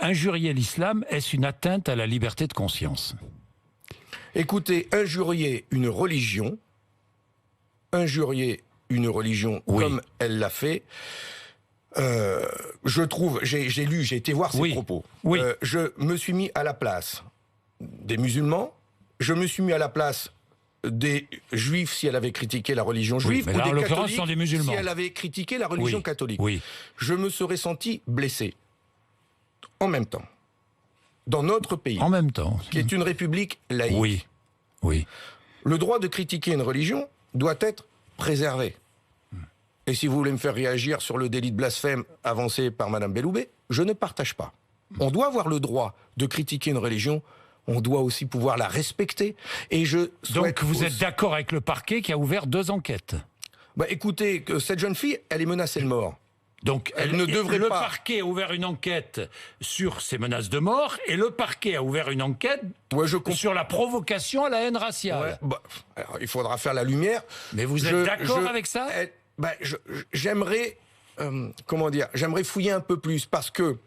Injurier l'islam, est-ce une atteinte à la liberté de conscience? Écoutez, injurier une religion Oui. comme elle l'a fait, je trouve, j'ai lu, j'ai été voir ses Oui. propos. Oui. Je me suis mis à la place des musulmans, je me suis mis à la place des juifs si elle avait critiqué la religion juive, mais ou là, en des l'occurrence, catholiques ce sont des musulmans. si elle avait critiqué la religion Oui. catholique. Oui. Je me serais senti blessé. En même temps, dans notre pays, En même temps. qui est une république laïque, Oui. Oui. le droit de critiquer une religion doit être préservé. Et si vous voulez me faire réagir sur le délit de blasphème avancé par Mme Belloubet, je ne partage pas. On doit avoir le droit de critiquer une religion, on doit aussi pouvoir la respecter. Et je souhaite Donc vous êtes aussi... d'accord avec le parquet qui a ouvert 2 enquêtes? Bah, écoutez, que cette jeune fille, elle est menacée de mort. Donc Elle ne devrait le pas. parquet a ouvert une enquête sur ces menaces de mort et le parquet a ouvert une enquête sur la provocation à la haine raciale. Ouais, bah, alors, il faudra faire la lumière. Mais vous êtes d'accord avec ça? J'aimerais, comment dire, j'aimerais fouiller un peu plus parce que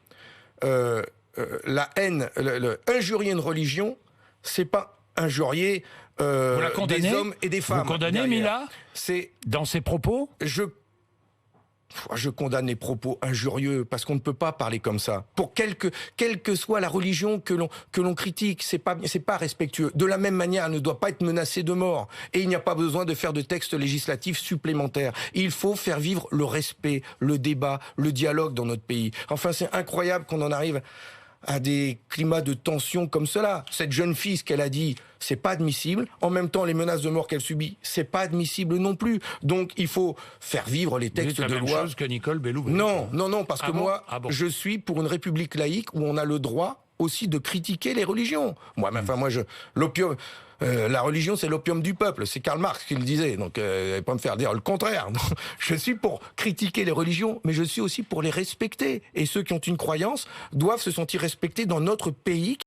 la haine, injurier une religion, c'est pas injurier Vous la condamnez? des hommes et des femmes. Vous condamnez Mila dans ses propos? Je condamne les propos injurieux parce qu'on ne peut pas parler comme ça. Pour quelle que soit la religion que l'on critique, c'est pas respectueux. De la même manière, elle ne doit pas être menacée de mort. Et il n'y a pas besoin de faire de textes législatifs supplémentaires. Il faut faire vivre le respect, le débat, le dialogue dans notre pays. Enfin, c'est incroyable qu'on en arrive à des climats de tension comme cela. Cette jeune fille, ce qu'elle a dit, c'est pas admissible. En même temps, les menaces de mort qu'elle subit, c'est pas admissible non plus. Donc, il faut faire vivre les textes de loi. C'est la même chose que Nicole Belloubet. Non, parce que bon moi, bon. je suis pour une république laïque où on a le droit aussi de critiquer les religions. L'opium, la religion, c'est l'opium du peuple. C'est Karl Marx qui le disait. Donc, pas me faire dire le contraire. Je suis pour critiquer les religions, mais je suis aussi pour les respecter. Et ceux qui ont une croyance doivent se sentir respectés dans notre pays.